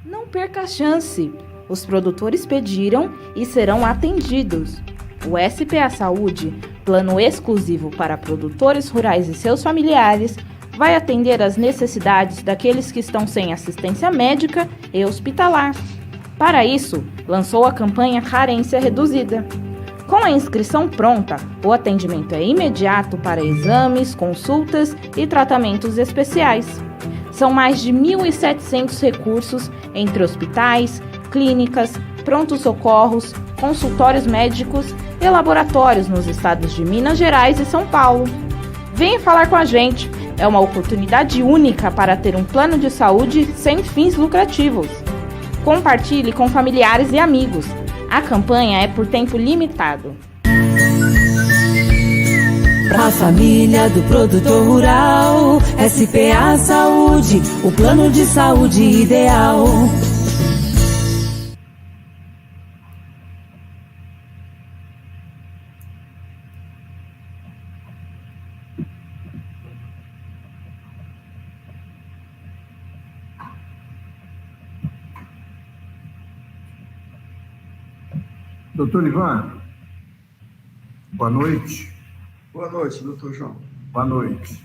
Não perca a chance. Os produtores pediram e serão atendidos. O SPA Saúde, plano exclusivo para produtores rurais e seus familiares, vai atender às necessidades daqueles que estão sem assistência médica e hospitalar. Para isso, lançou a campanha Carência Reduzida. Com a inscrição pronta, o atendimento é imediato para exames, consultas e tratamentos especiais. São mais de 1.700 recursos entre hospitais, clínicas, prontos-socorros, consultórios médicos e laboratórios nos estados de Minas Gerais e São Paulo. Venha falar com a gente, é uma oportunidade única para ter um plano de saúde sem fins lucrativos. Compartilhe com familiares e amigos. A campanha é por tempo limitado. Para a família do produtor rural, SPA Saúde, o plano de saúde ideal. Doutor Ivan, boa noite. Boa noite, doutor João. Boa noite.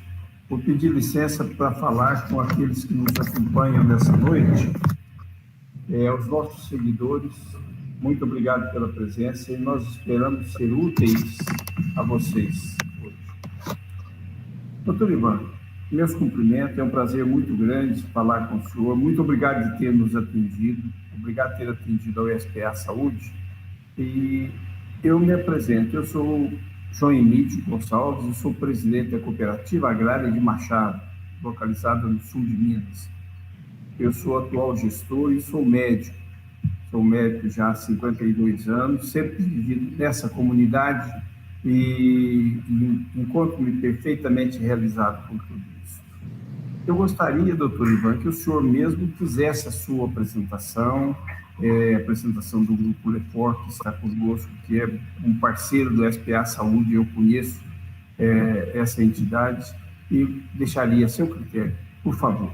Vou pedir licença para falar com aqueles que nos acompanham nessa noite. Aos nossos seguidores, muito obrigado pela presença e nós esperamos ser úteis a vocês hoje. Doutor Ivan, meus cumprimentos, é um prazer muito grande falar com o senhor. Muito obrigado de ter nos atendido, obrigado por ter atendido ao SPA Saúde. E eu me apresento, eu sou João Emílio Gonçalves, eu sou presidente da Cooperativa Agrária de Machado, localizada no sul de Minas. Eu sou atual gestor e sou médico já há 52 anos, sempre vivido nessa comunidade e encontro-me perfeitamente realizado por tudo isso. Eu gostaria, doutor Ivan, que o senhor mesmo fizesse a sua apresentação, a apresentação do Grupo Lefort, que está conosco, que é um parceiro do SPA Saúde, eu conheço essa entidade, e deixaria a seu critério, por favor.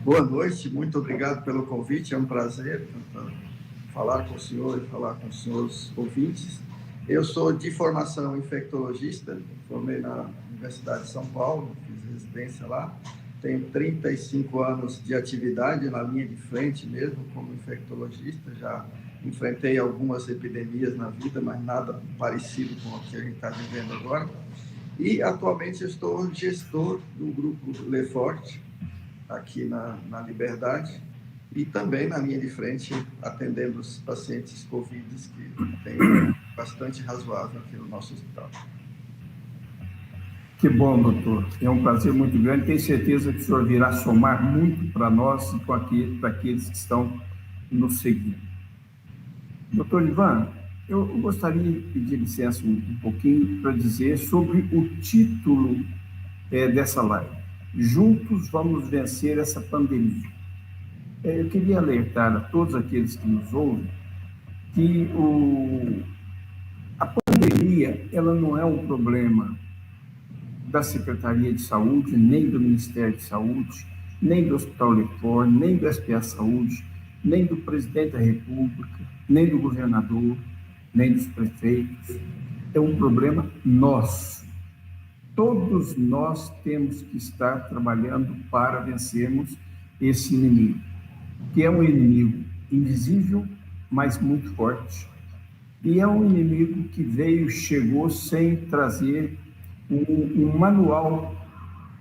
Boa noite, muito obrigado pelo convite, é um prazer falar com o senhor e falar com os senhores ouvintes. Eu sou de formação infectologista, formei na Universidade de São Paulo, fiz residência lá. Tenho 35 anos de atividade na linha de frente mesmo, como infectologista. Já enfrentei algumas epidemias na vida, mas nada parecido com o que a gente está vivendo agora. E atualmente eu estou gestor do Grupo Lefort, aqui na Liberdade, e também na linha de frente, atendendo os pacientes Covid, que tem bastante razoável aqui no nosso hospital. Que bom, doutor. É um prazer muito grande. Tenho certeza que o senhor virá somar muito para nós e para aqueles que estão nos seguindo. Doutor Ivan, eu gostaria de pedir licença um pouquinho para dizer sobre o título dessa live. Juntos vamos vencer essa pandemia. Eu queria alertar a todos aqueles que nos ouvem que a pandemia ela não é um problema da Secretaria de Saúde, nem do Ministério de Saúde, nem do Hospital Lefort, nem do SPA Saúde, nem do Presidente da República, nem do governador, nem dos prefeitos. É um problema nosso. Todos nós temos que estar trabalhando para vencermos esse inimigo, que é um inimigo invisível, mas muito forte. E é um inimigo que chegou sem trazer um manual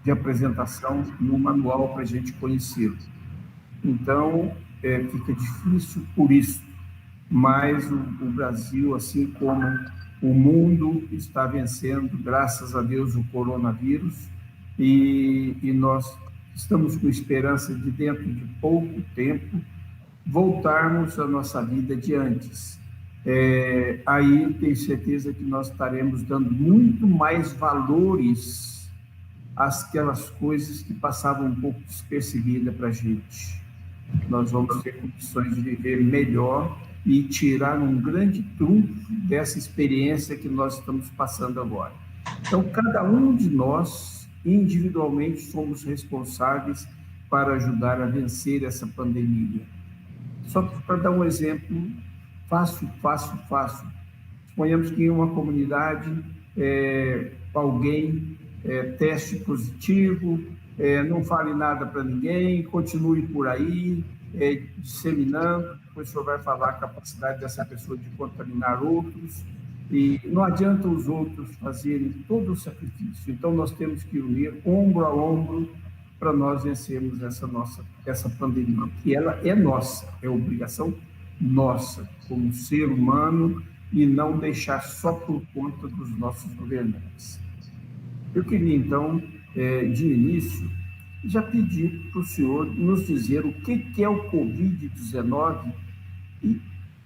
de apresentação e um manual para a gente conhecê-lo. Então, fica difícil por isso, mas o Brasil, assim como o mundo, está vencendo, graças a Deus, o coronavírus, e nós estamos com esperança de, dentro de pouco tempo, voltarmos à nossa vida de antes. Aí tenho certeza que nós estaremos dando muito mais valores àquelas coisas que passavam um pouco despercebidas para a gente. Nós vamos ter condições de viver melhor e tirar um grande trunfo dessa experiência que nós estamos passando agora. Então, cada um de nós, individualmente, somos responsáveis para ajudar a vencer essa pandemia. Só para dar um exemplo fácil. Suponhamos que em uma comunidade alguém teste positivo, não fale nada para ninguém, continue por aí, disseminando, depois o senhor vai falar a capacidade dessa pessoa de contaminar outros, e não adianta os outros fazerem todo o sacrifício. Então, nós temos que unir ombro a ombro para nós vencermos essa pandemia, que ela é nossa, é obrigação nossa, como ser humano, e não deixar só por conta dos nossos governantes. Eu queria, então, de início, já pedir para o senhor nos dizer o que é o Covid-19 e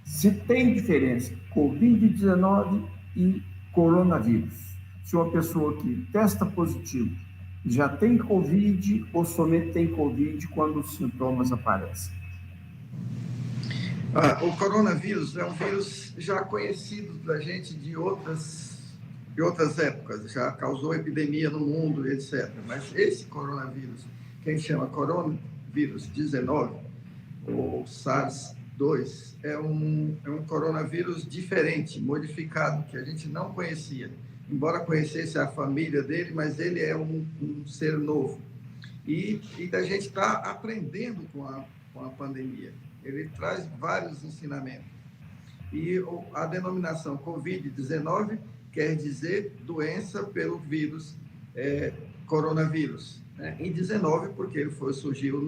se tem diferença Covid-19 e coronavírus. Se uma pessoa que testa positivo já tem Covid ou somente tem Covid quando os sintomas aparecem? O coronavírus é um vírus já conhecido da gente de outras épocas, já causou epidemia no mundo, etc. Mas esse coronavírus, que a gente chama coronavírus 19, ou SARS-2, é um coronavírus diferente, modificado, que a gente não conhecia. Embora conhecesse a família dele, mas ele é um ser novo. E a gente está aprendendo com a pandemia. Ele traz vários ensinamentos. E a denominação Covid-19 quer dizer doença pelo vírus coronavírus, né? Em 19, porque ele surgiu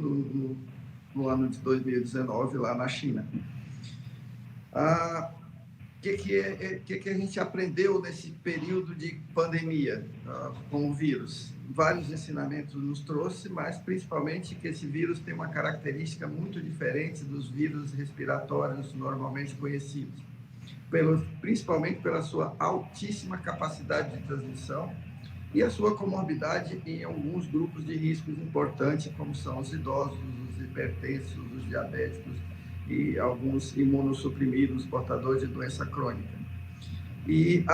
no ano de 2019, lá na China. O que a gente aprendeu nesse período de pandemia com o vírus? Vários ensinamentos nos trouxe, mas principalmente que esse vírus tem uma característica muito diferente dos vírus respiratórios normalmente conhecidos, principalmente pela sua altíssima capacidade de transmissão e a sua comorbidade em alguns grupos de riscos importantes, como são os idosos, os hipertensos, os diabéticos e alguns imunossuprimidos, portadores de doença crônica. E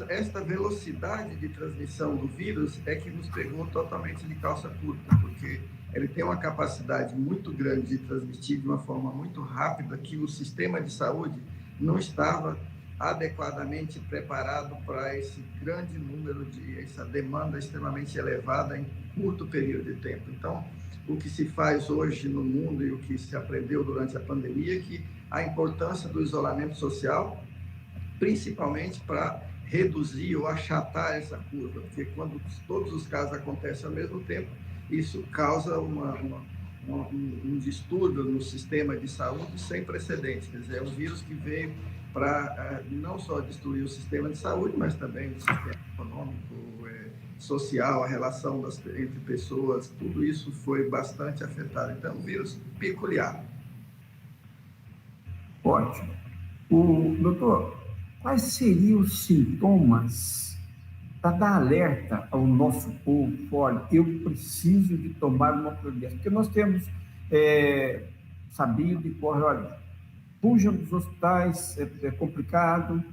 esta velocidade de transmissão do vírus é que nos pegou totalmente de calça curta, porque ele tem uma capacidade muito grande de transmitir de uma forma muito rápida que o sistema de saúde não estava adequadamente preparado para esse grande número essa demanda extremamente elevada em curto período de tempo. Então, o que se faz hoje no mundo e o que se aprendeu durante a pandemia é que a importância do isolamento social, principalmente para reduzir ou achatar essa curva, porque quando todos os casos acontecem ao mesmo tempo, isso causa um distúrbio no sistema de saúde sem precedentes. Quer dizer, é um vírus que veio para não só destruir o sistema de saúde, mas também o sistema econômico, social, a relação entre pessoas, tudo isso foi bastante afetado. Então, é um vírus peculiar. Ótimo. Doutor, quais seriam os sintomas para dar alerta ao nosso povo? Olha, eu preciso de tomar uma providência, porque nós temos sabido e corre, olha, fujam dos hospitais, é complicado,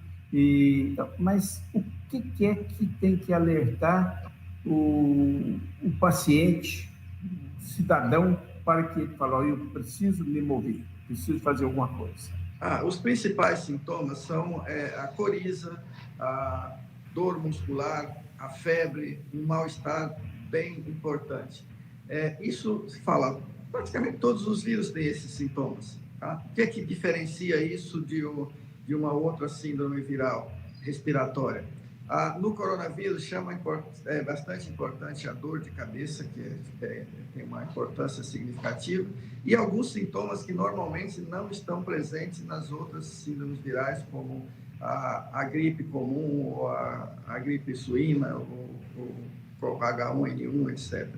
mas o que é que tem que alertar o paciente, o cidadão, para que ele fale, eu preciso me mover, preciso fazer alguma coisa? Os principais sintomas são a coriza, a dor muscular, a febre, um mal-estar bem importante. Isso se fala, praticamente todos os vírus têm esses sintomas. Tá? O que é que diferencia isso de uma outra síndrome viral respiratória? No coronavírus é bastante importante a dor de cabeça, que tem uma importância significativa, e alguns sintomas que normalmente não estão presentes nas outras síndromes virais, como a gripe comum, ou a gripe suína, ou H1N1, etc.,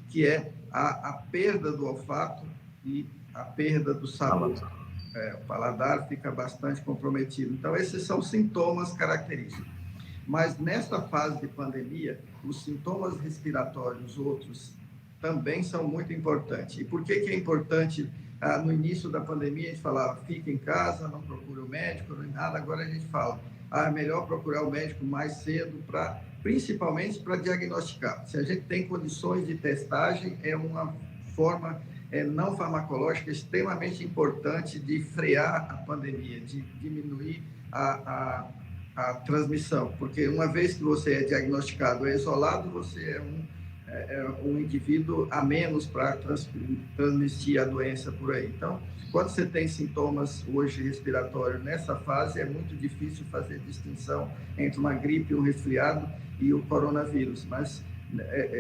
que é a perda do olfato e a perda do sabor. O paladar fica bastante comprometido. Então, esses são sintomas característicos. Mas nesta fase de pandemia, os sintomas respiratórios outros também são muito importantes. E por que é importante? No início da pandemia, a gente falava, fica em casa, não procure o médico, nem nada. Agora a gente fala, é melhor procurar o médico mais cedo, principalmente para diagnosticar. Se a gente tem condições de testagem, é uma forma não farmacológica extremamente importante de frear a pandemia, de diminuir a transmissão, porque uma vez que você é diagnosticado, é isolado, você é um indivíduo a menos para transmitir a doença por aí. Então, quando você tem sintomas hoje respiratórios nessa fase, é muito difícil fazer distinção entre uma gripe, um resfriado e o coronavírus, mas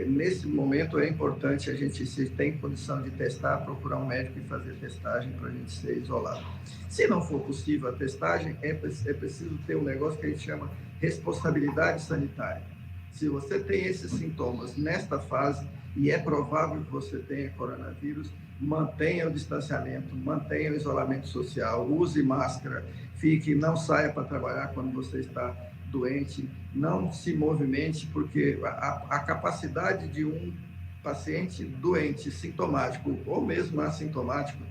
nesse momento é importante a gente, se tem condição de testar, procurar um médico e fazer testagem para a gente ser isolado. Se não for possível a testagem, é preciso ter um negócio que a gente chama responsabilidade sanitária. Se você tem esses sintomas nesta fase e é provável que você tenha coronavírus, mantenha o distanciamento, mantenha o isolamento social, use máscara, não saia para trabalhar quando você está doente, não se movimente, porque a capacidade de um paciente doente, sintomático ou mesmo assintomático,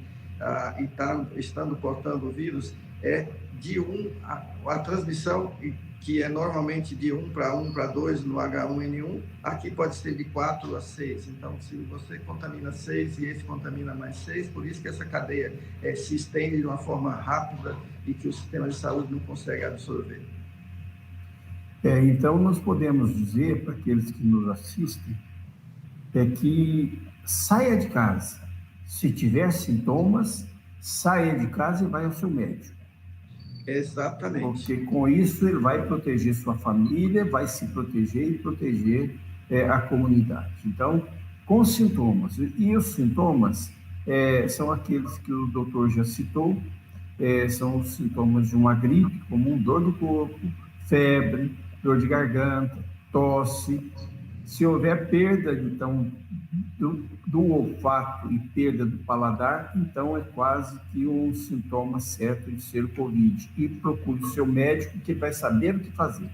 e estando portando o vírus, é de a transmissão, que é normalmente de 1 para 1 para 2 no H1N1, aqui pode ser de 4 a 6. Então, se você contamina 6 e esse contamina mais 6, por isso que essa cadeia se estende de uma forma rápida e que o sistema de saúde não consegue absorver. Então, nós podemos dizer para aqueles que nos assistem que saia de casa. Se tiver sintomas, saia de casa e vai ao seu médico. Exatamente. Porque com isso ele vai proteger sua família, vai se proteger e proteger a comunidade. Então, com sintomas. E os sintomas são aqueles que o doutor já citou, são os sintomas de uma gripe comum, dor do corpo, febre, dor de garganta, tosse. Se houver perda, então, do olfato e perda do paladar, então é quase que um sintoma certo de ser o Covid. E procure o seu médico, que vai saber o que fazer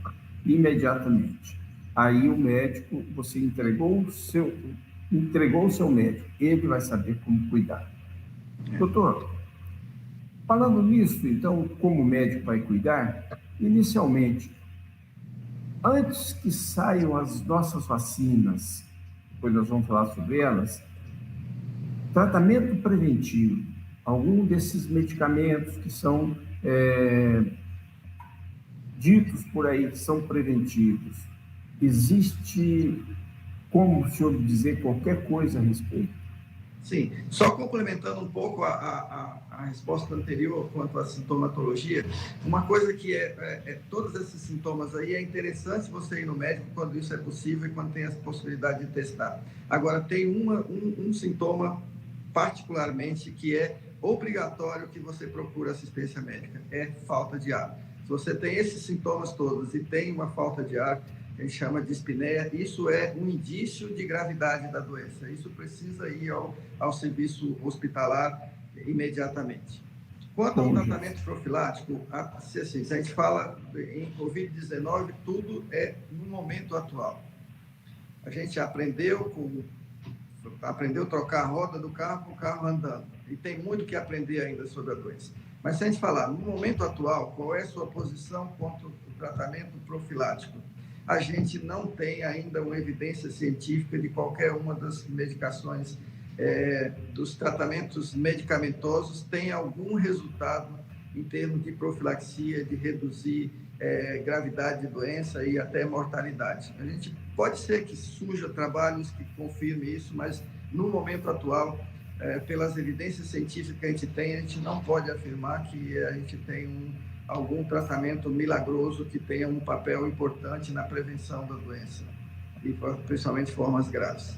imediatamente. Aí o médico, você entregou o seu médico, ele vai saber como cuidar. Doutor, falando nisso, então, como o médico vai cuidar, inicialmente, antes que saiam as nossas vacinas, depois nós vamos falar sobre elas, tratamento preventivo, algum desses medicamentos que são ditos por aí que são preventivos, existe como o senhor dizer qualquer coisa a respeito? Sim, só complementando um pouco a resposta anterior quanto à sintomatologia, uma coisa que todos esses sintomas aí, é interessante você ir no médico quando isso é possível e quando tem a possibilidade de testar. Agora, tem um sintoma particularmente que é obrigatório que você procure assistência médica, é falta de ar. Se você tem esses sintomas todos e tem uma falta de ar, a gente chama de dispneia, isso é um indício de gravidade da doença. Isso precisa ir ao serviço hospitalar imediatamente. Quanto ao tratamento profilático, se a gente fala em Covid-19, tudo é no momento atual. A gente aprendeu a trocar a roda do carro com o carro andando. E tem muito que aprender ainda sobre a doença. Mas se a gente falar no momento atual, qual é a sua posição contra o tratamento profilático? A gente não tem ainda uma evidência científica de qualquer uma das medicações, dos tratamentos medicamentosos, tem algum resultado em termos de profilaxia, de reduzir gravidade de doença e até mortalidade. A gente pode ser que surja trabalhos que confirmem isso, mas no momento atual, pelas evidências científicas que a gente não pode afirmar que a gente tem algum tratamento milagroso que tenha um papel importante na prevenção da doença, e principalmente formas graves.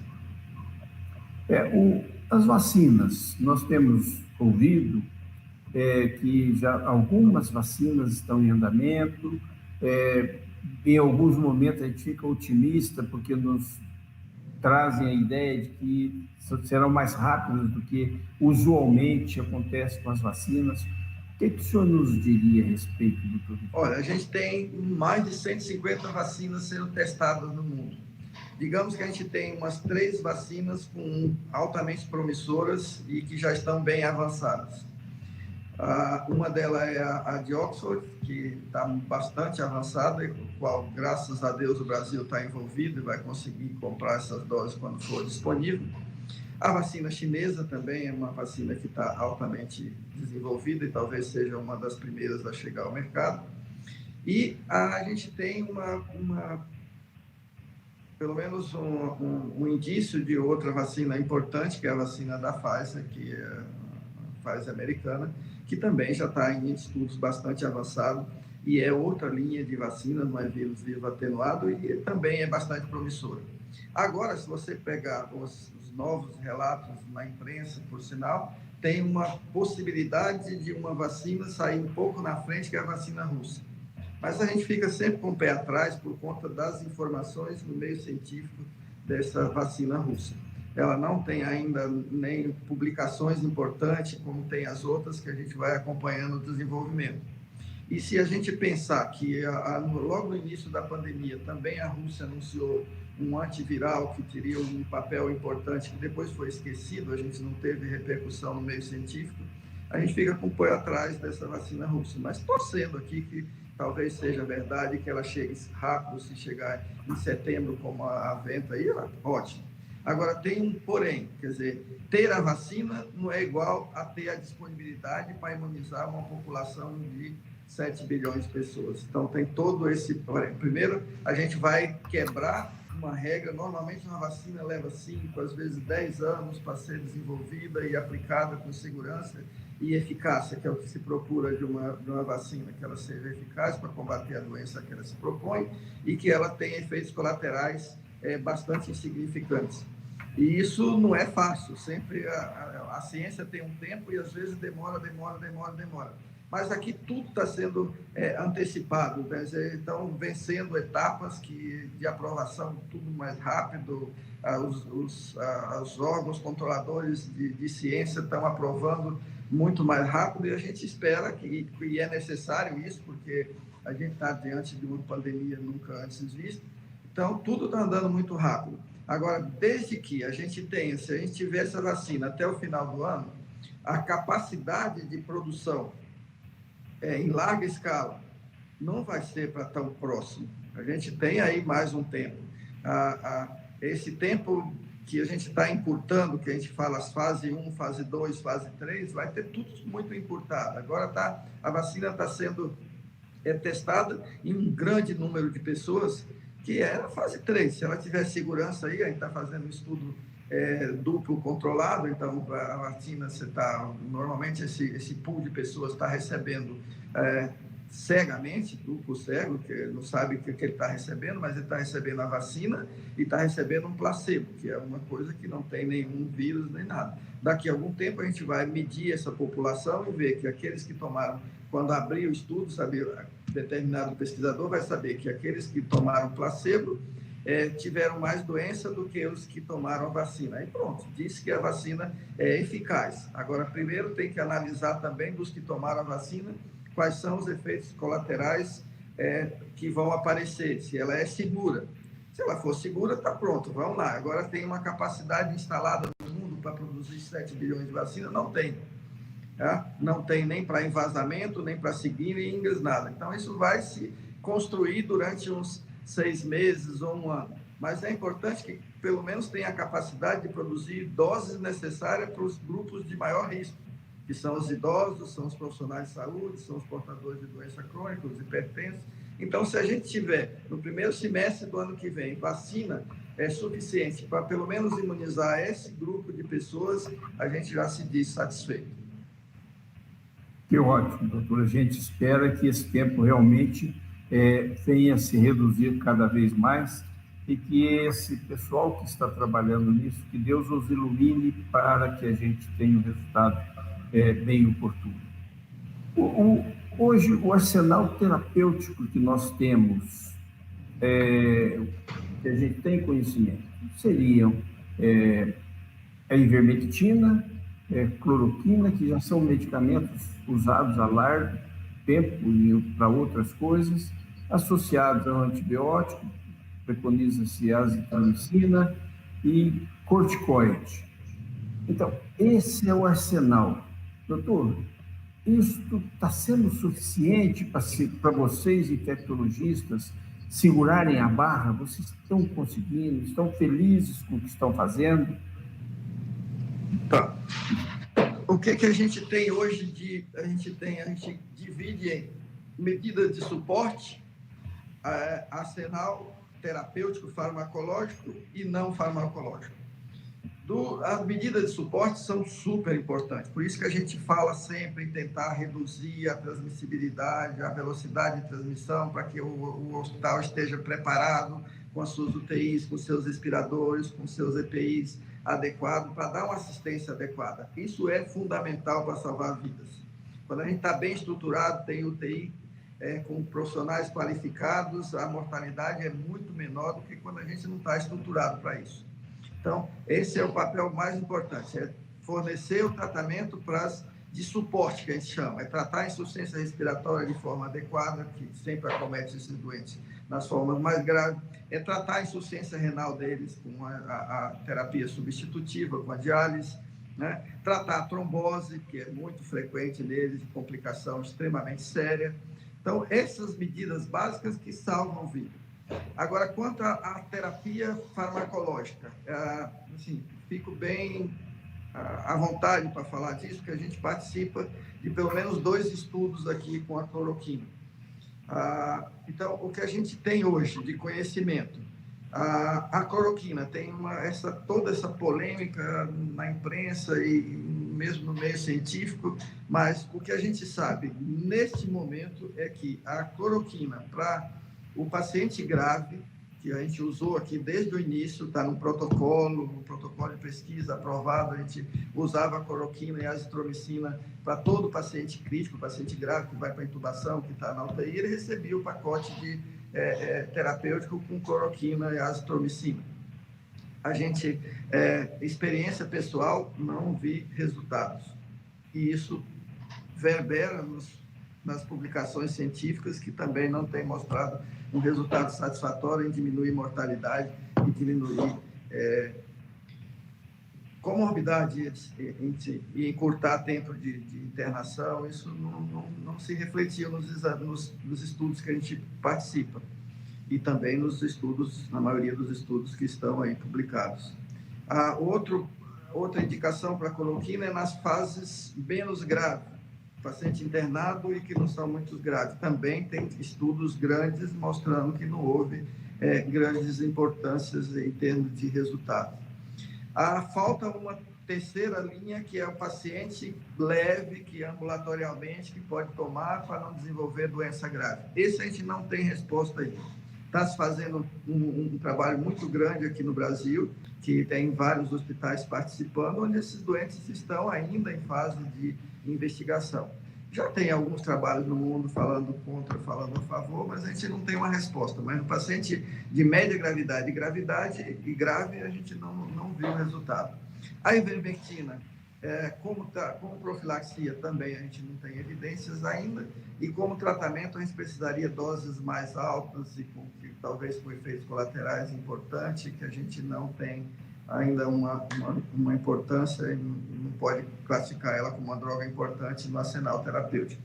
As vacinas, nós temos ouvido que já algumas vacinas estão em andamento, em alguns momentos a gente fica otimista porque nos trazem a ideia de que serão mais rápidas do que usualmente acontece com as vacinas. O que o senhor nos diria a respeito, doutor? Olha, a gente tem mais de 150 vacinas sendo testadas no mundo. Digamos que a gente tem umas 3 vacinas altamente promissoras e que já estão bem avançadas. Uma delas é a de Oxford, que está bastante avançada, com a qual, graças a Deus, o Brasil está envolvido e vai conseguir comprar essas doses quando for disponível. A vacina chinesa também é uma vacina que está altamente desenvolvida e talvez seja uma das primeiras a chegar ao mercado. E a gente tem pelo menos um indício de outra vacina importante, que é a vacina da Pfizer, que é a Pfizer americana, que também já está em estudos bastante avançados, e é outra linha de vacina, não é vírus vivo atenuado, e também é bastante promissora. Agora, se você pegar os novos relatos na imprensa, por sinal, tem uma possibilidade de uma vacina sair um pouco na frente, que é a vacina russa. Mas a gente fica sempre com o pé atrás por conta das informações no meio científico dessa vacina russa. Ela não tem ainda nem publicações importantes, como tem as outras, que a gente vai acompanhando o desenvolvimento. E se a gente pensar que logo no início da pandemia também a Rússia anunciou um antiviral que teria um papel importante, que depois foi esquecido, a gente não teve repercussão no meio científico, a gente fica com o pé atrás dessa vacina russa. Mas torcendo aqui que talvez seja verdade, que ela chegue rápido, se chegar em setembro, como a Venta aí, ótimo. Agora, tem um porém, quer dizer, ter a vacina não é igual a ter a disponibilidade para imunizar uma população de 7 bilhões de pessoas. Então, tem todo esse porém. Primeiro, a gente vai quebrar uma regra. Normalmente, uma vacina leva 5, às vezes 10 anos para ser desenvolvida e aplicada com segurança e eficácia, que é o que se procura de uma vacina, que ela seja eficaz para combater a doença que ela se propõe e que ela tenha efeitos colaterais bastante insignificantes. E isso não é fácil, sempre a ciência tem um tempo e às vezes demora. Mas aqui tudo está sendo antecipado, né? Estão vencendo etapas de aprovação tudo mais rápido, os órgãos controladores de ciência estão aprovando muito mais rápido e a gente espera que é necessário isso, porque a gente está diante de uma pandemia nunca antes vista, então tudo está andando muito rápido. Agora, desde que a gente tenha, se a gente tiver essa vacina até o final do ano, a capacidade de produção em larga escala não vai ser para tão próximo. A gente tem aí mais um tempo. Esse tempo que a gente está encurtando, que a gente fala as fase 1, fase 2, fase 3, vai ter tudo muito encurtado. Agora a vacina está sendo testada em um grande número de pessoas, que é a fase 3. Se ela tiver segurança aí, a gente está fazendo um estudo duplo controlado, então a vacina normalmente esse pool de pessoas está recebendo cegamente, duplo cego, que não sabe o que ele está recebendo, mas ele está recebendo a vacina e está recebendo um placebo, que é uma coisa que não tem nenhum vírus nem nada. Daqui a algum tempo a gente vai medir essa população e ver que aqueles que tomaram, quando abrir o estudo, determinado pesquisador vai saber que aqueles que tomaram placebo tiveram mais doença do que os que tomaram a vacina. Aí pronto, disse que a vacina é eficaz. Agora, primeiro tem que analisar também dos que tomaram a vacina quais são os efeitos colaterais que vão aparecer, se ela é segura. Se ela for segura, está pronto, vamos lá. Agora tem uma capacidade instalada no mundo para produzir 7 bilhões de vacina? Não tem. Tá? Não tem nem para envasamento, nem para seringas, nada. Então, isso vai se construir durante uns 6 meses ou um ano. Mas é importante que, pelo menos, tenha a capacidade de produzir doses necessárias para os grupos de maior risco, que são os idosos, são os profissionais de saúde, são os portadores de doença crônica, os hipertensos. Então, se a gente tiver, no primeiro semestre do ano que vem, vacina suficiente para, pelo menos, imunizar esse grupo de pessoas, a gente já se diz satisfeito. Que ótimo, doutor. A gente espera que esse tempo realmente venha a se reduzir cada vez mais e que esse pessoal que está trabalhando nisso, que Deus os ilumine para que a gente tenha um resultado bem oportuno. Hoje, o arsenal terapêutico que nós temos, que a gente tem conhecimento, seriam a ivermectina, cloroquina, que já são medicamentos usados a largo tempo e para outras coisas, associados ao antibiótico, preconiza-se azitromicina e corticoide. Então, esse é o arsenal. Doutor, isto está sendo suficiente para vocês, infectologistas, segurarem a barra? Vocês estão conseguindo? Estão felizes com o que estão fazendo? Tá. O que a gente tem hoje a gente divide em medidas de suporte, arsenal terapêutico, farmacológico e não farmacológico. As medidas de suporte são super importantes, por isso que a gente fala sempre em tentar reduzir a transmissibilidade, a velocidade de transmissão, para que o hospital esteja preparado com as suas UTIs, com seus respiradores, com seus EPIs adequados, para dar uma assistência adequada. Isso é fundamental para salvar vidas. Quando a gente está bem estruturado, tem UTI, com profissionais qualificados, a mortalidade é muito menor do que quando a gente não está estruturado para isso. Então, esse é o papel mais importante, é fornecer o tratamento de suporte, que a gente chama, é tratar a insuficiência respiratória de forma adequada, que sempre acomete esses doentes nas formas mais graves, é tratar a insuficiência renal deles com a terapia substitutiva, com a diálise, né? Tratar a trombose, que é muito frequente neles, de complicação extremamente séria. Então, essas medidas básicas que salvam vida. Agora, quanto à terapia farmacológica, assim, fico bem à vontade para falar disso, porque a gente participa de pelo menos 2 estudos aqui com a cloroquina. Então, o que a gente tem hoje de conhecimento, a cloroquina tem toda essa polêmica na imprensa e mesmo no meio científico, mas o que a gente sabe neste momento é que a cloroquina para o paciente grave, que a gente usou aqui desde o início, está no protocolo de pesquisa aprovado, a gente usava a cloroquina e a azitromicina para todo paciente crítico, paciente grave que vai para intubação, que está na UTI, ele recebia o pacote de terapêutico com cloroquina e azitromicina. A gente, experiência pessoal, não vi resultados. E isso verbera nas publicações científicas, que também não tem mostrado um resultado satisfatório em diminuir mortalidade e diminuir comorbidade e encurtar tempo de internação. Isso não se refletiu nos estudos que a gente participa e também na maioria dos estudos que estão aí publicados. Outra indicação para a cloroquina é nas fases menos graves, paciente internado e que não são muito graves. Também tem estudos grandes mostrando que não houve grandes importâncias em termos de resultado. Falta uma terceira linha, que é o paciente leve, que ambulatorialmente, que pode tomar para não desenvolver doença grave. Esse a gente não tem resposta ainda. Está se fazendo um trabalho muito grande aqui no Brasil, que tem vários hospitais participando, onde esses doentes estão ainda em fase de investigação. Já tem alguns trabalhos no mundo falando contra, falando a favor, mas a gente não tem uma resposta. Mas no paciente de média gravidade e grave, a gente não viu o resultado. A ivermectina, como profilaxia também, a gente não tem evidências ainda, e como tratamento a gente precisaria de doses mais altas e talvez com efeitos colaterais importantes, que a gente não tem ainda uma importância e não pode classificar ela como uma droga importante no arsenal terapêutico.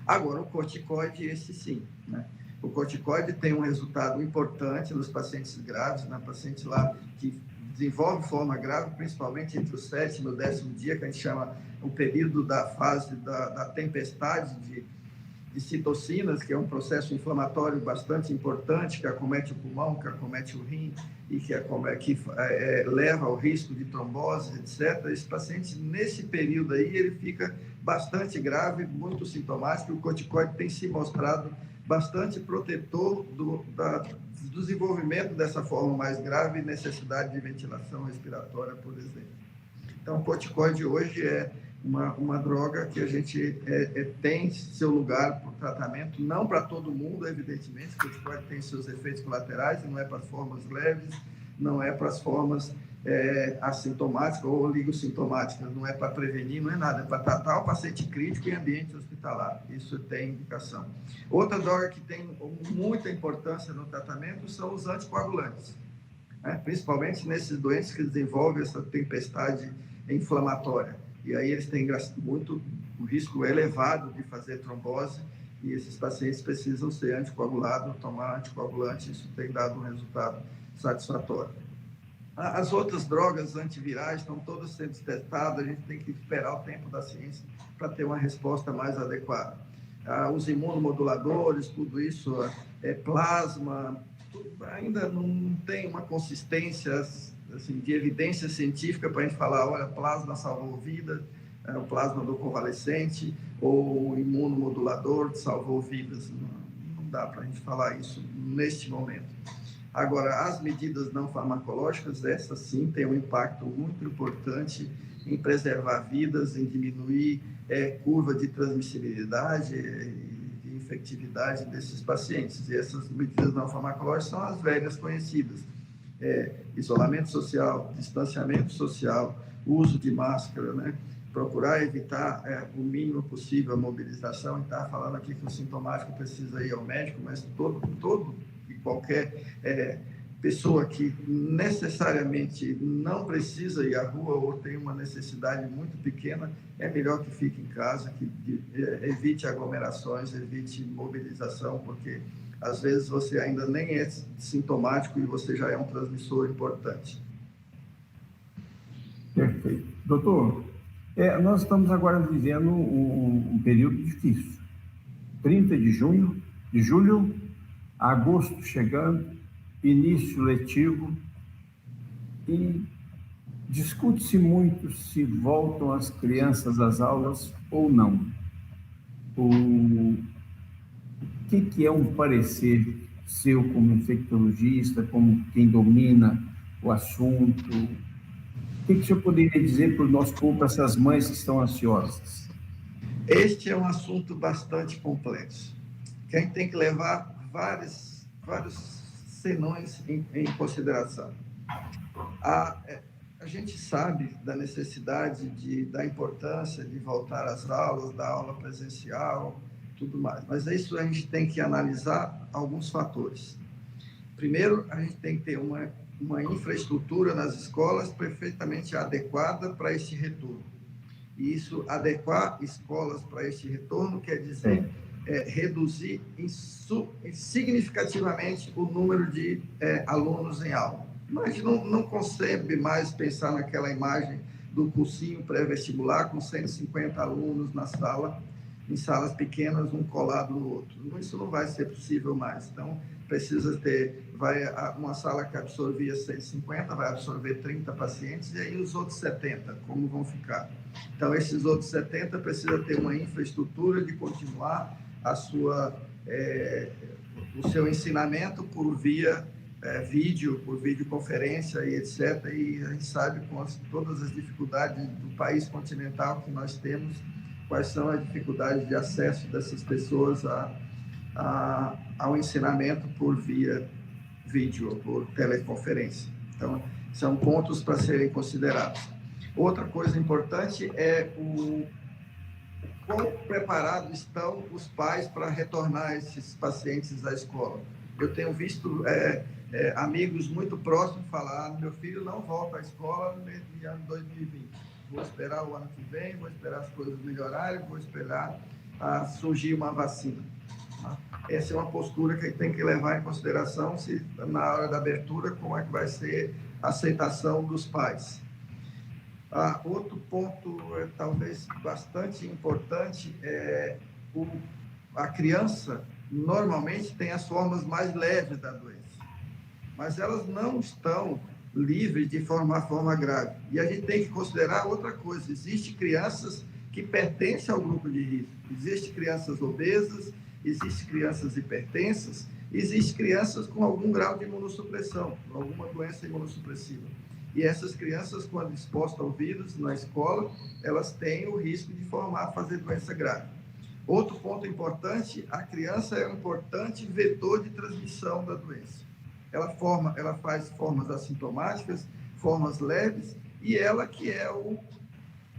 Agora, o corticoide, esse sim, né? O corticoide tem um resultado importante nos pacientes graves, na paciente lá que desenvolve forma grave, principalmente entre o 7º e o 10º dia, que a gente chama o período da fase da tempestade de citocinas, que é um processo inflamatório bastante importante, que acomete o pulmão, que acomete o rim e que leva ao risco de trombose, etc. Esse paciente, nesse período aí, ele fica bastante grave, muito sintomático, e o corticoide tem se mostrado bastante protetor do desenvolvimento dessa forma mais grave e necessidade de ventilação respiratória, por exemplo. Então, o corticoide hoje é uma droga que a gente tem seu lugar para o tratamento, não para todo mundo, evidentemente, o corticoide tem seus efeitos colaterais, não é para as formas leves, não é para as formas assintomáticas ou oligossintomáticas, não é para prevenir, não é nada, é para tratar o paciente crítico em ambiente hospitalar, isso tem indicação. Outra droga que tem muita importância no tratamento são os anticoagulantes, né? Principalmente nesses doentes que desenvolvem essa tempestade inflamatória. E aí eles têm um risco elevado de fazer trombose, e esses pacientes precisam ser anticoagulados, tomar anticoagulante, isso tem dado um resultado satisfatório. As outras drogas antivirais estão todas sendo testadas, a gente tem que esperar o tempo da ciência para ter uma resposta mais adequada. Os imunomoduladores, tudo isso, plasma, ainda não tem uma consistência assim, de evidência científica para a gente falar, olha, plasma salvou vida, o plasma do convalescente, ou o imunomodulador salvou vidas. Não dá para a gente falar isso neste momento. Agora, as medidas não farmacológicas, essas sim têm um impacto muito importante em preservar vidas, em diminuir curva de transmissibilidade e de infectividade desses pacientes. E essas medidas não farmacológicas são as velhas conhecidas. Isolamento social, distanciamento social, uso de máscara, né? Procurar evitar o mínimo possível a mobilização. E está falando aqui que o sintomático precisa ir ao médico, mas todo e qualquer pessoa que necessariamente não precisa ir à rua ou tem uma necessidade muito pequena, é melhor que fique em casa, que evite aglomerações, evite mobilização, porque às vezes você ainda nem é sintomático e você já é um transmissor importante. Perfeito. Doutor, nós estamos agora vivendo um período difícil. 30 de julho, agosto chegando, início letivo, e discute-se muito se voltam as crianças às aulas ou não. O que é um parecer seu como infectologista, como quem domina o assunto? O que o senhor poderia dizer para o nosso povo, para essas mães que estão ansiosas? Este é um assunto bastante complexo, que a gente tem que levar vários senões em consideração. A gente sabe da necessidade, da importância de voltar às aulas, da aula presencial, tudo mais, mas isso a gente tem que analisar alguns fatores. Primeiro, a gente tem que ter uma infraestrutura nas escolas perfeitamente adequada para esse retorno. E isso, adequar escolas para esse retorno, quer dizer reduzir significativamente o número de alunos em aula. Mas a gente não concebe mais pensar naquela imagem do cursinho pré-vestibular com 150 alunos na sala, em salas pequenas, um colado no outro. Isso não vai ser possível mais. Então, precisa ter, uma sala que absorvia 150, vai absorver 30 pacientes, e aí os outros 70, como vão ficar? Então, esses outros 70 precisa ter uma infraestrutura de continuar o seu ensinamento por via vídeo, por videoconferência e etc. E a gente sabe, com todas as dificuldades do país continental que nós temos, quais são as dificuldades de acesso dessas pessoas ao ensinamento por via vídeo ou por teleconferência. Então, são pontos para serem considerados. Outra coisa importante é o quão preparados estão os pais para retornar esses pacientes à escola. Eu tenho visto amigos muito próximos falar: meu filho não volta à escola no mês de ano 2020. Vou esperar o ano que vem, vou esperar as coisas melhorarem, vou esperar surgir uma vacina. Essa é uma postura que tem que levar em consideração, se na hora da abertura, como é que vai ser a aceitação dos pais. Outro ponto, talvez bastante importante, a criança normalmente tem as formas mais leves da doença, mas elas não estão livres de formar forma grave. E a gente tem que considerar outra coisa: existem crianças que pertencem ao grupo de risco, existem crianças obesas, existem crianças hipertensas, existem crianças com algum grau de imunossupressão, alguma doença imunossupressiva. E essas crianças, quando expostas ao vírus na escola, elas têm o risco de fazer doença grave. Outro ponto importante: a criança é um importante vetor de transmissão da doença. Ela faz formas assintomáticas, formas leves, e ela que é o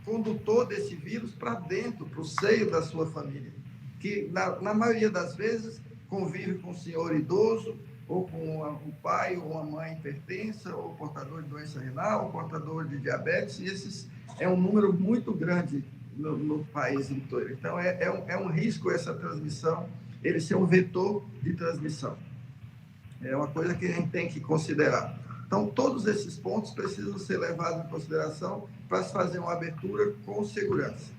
condutor desse vírus para dentro, para o seio da sua família, que na maioria das vezes convive com o senhor idoso, ou com o pai ou a mãe hipertensa, ou portador de doença renal, ou portador de diabetes, e esses é um número muito grande no país inteiro. Então, é um risco essa transmissão, ele ser um vetor de transmissão. É uma coisa que a gente tem que considerar. Então, todos esses pontos precisam ser levados em consideração para se fazer uma abertura com segurança.